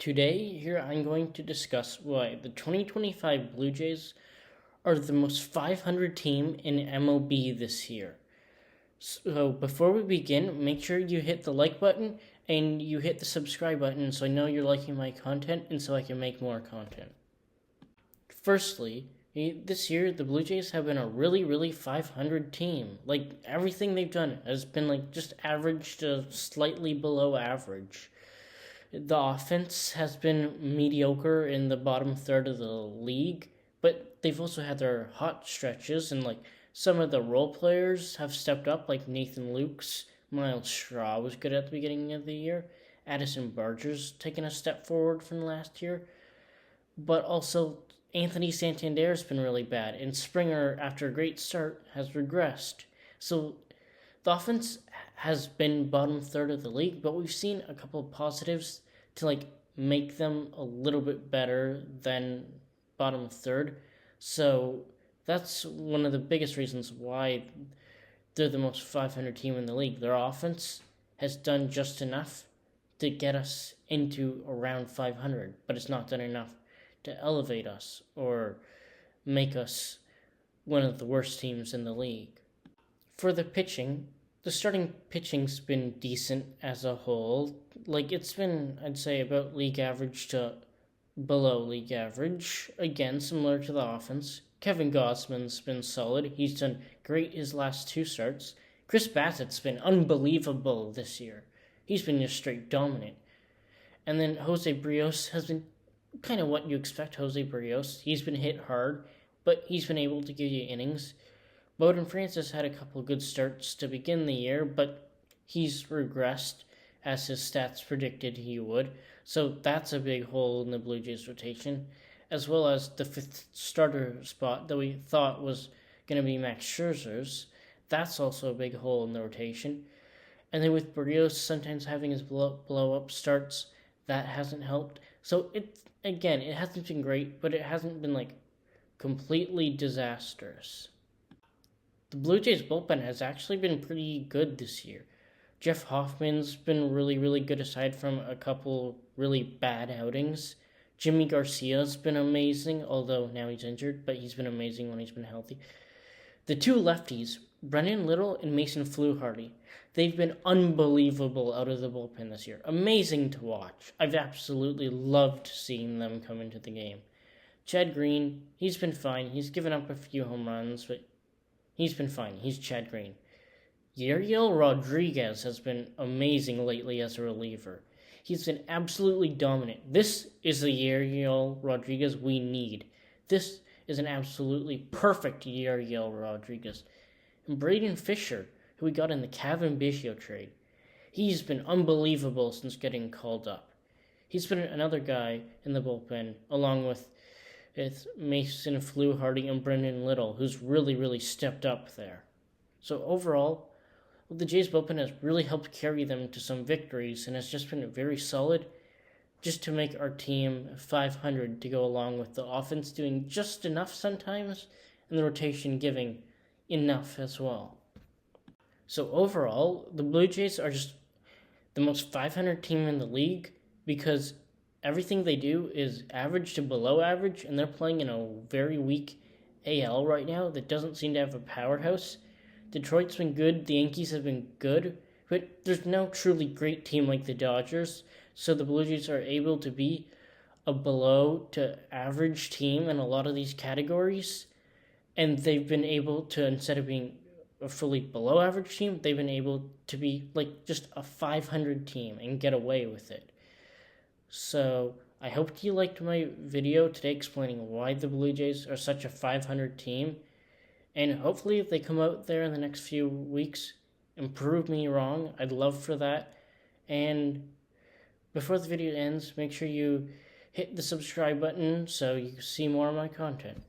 Today, here I'm going to discuss why the 2025 Blue Jays are the most 500 team in MLB this year. So, before we begin, make sure you hit the like button and you hit the subscribe button so I know you're liking my content and so I can make more content. Firstly, this year the Blue Jays have been a really 500 team. Like, everything they've done has been just average to slightly below average. The offense has been mediocre in the bottom third of the league, but they've also had their hot stretches, and some of the role players have stepped up, like Nathan Lukes. Miles Straw was good at the beginning of the year. Addison Barger's taken a step forward from last year, but also Anthony Santander's been really bad, and Springer, after a great start, has regressed. So the offense has been bottom third of the league, but we've seen a couple of positives to make them a little bit better than bottom third. So that's one of the biggest reasons why they're the most 500 team in the league. Their offense has done just enough to get us into around 500, but it's not done enough to elevate us or make us one of the worst teams in the league. For the pitching, the starting pitching's been decent as a whole. It's been, I'd say, about league average to below league average. Again, similar to the offense. Kevin Gausman's been solid. He's done great his last two starts. Chris Bassett's been unbelievable this year. He's been just straight dominant. And then Jose Brios has been kind of what you expect Jose Brios. He's been hit hard, but he's been able to give you innings. Bowden Francis had a couple good starts to begin the year, but he's regressed as his stats predicted he would. So that's a big hole in the Blue Jays rotation, as well as the fifth starter spot that we thought was going to be Max Scherzer's. That's also a big hole in the rotation. And then with Berrios sometimes having his blow-up starts, that hasn't helped. So it hasn't been great, but it hasn't been completely disastrous. The Blue Jays bullpen has actually been pretty good this year. Jeff Hoffman's been really good aside from a couple really bad outings. Jimmy Garcia's been amazing, although now he's injured, but he's been amazing when he's been healthy. The two lefties, Brendan Little and Mason Fluharty, they've been unbelievable out of the bullpen this year. Amazing to watch. I've absolutely loved seeing them come into the game. Chad Green, he's been fine. He's given up a few home runs, but he's been fine. He's Chad Green. Yariel Rodriguez has been amazing lately as a reliever. He's been absolutely dominant. This is the Yariel Rodriguez we need. This is an absolutely perfect Yariel Rodriguez. And Braden Fisher, who we got in the Kevin Biggio trade, he's been unbelievable since getting called up. He's been another guy in the bullpen, along with Mason Fluharty and Brendan Little, who's really stepped up there. So overall, the Jays bullpen has really helped carry them to some victories and has just been very solid just to make our team 500 to go along with the offense doing just enough sometimes and the rotation giving enough as well. So overall, the Blue Jays are just the most 500 team in the league because everything they do is average to below average, and they're playing in a very weak AL right now that doesn't seem to have a powerhouse. Detroit's been good, the Yankees have been good, but there's no truly great team like the Dodgers, so the Blue Jays are able to be a below to average team in a lot of these categories, and they've been able to, instead of being a fully below average team, they've been able to be just a 500 team and get away with it. So I hope you liked my video today explaining why the Blue Jays are such a 500 team. And hopefully if they come out there in the next few weeks and prove me wrong, I'd love for that. And before the video ends, make sure you hit the subscribe button so you can see more of my content.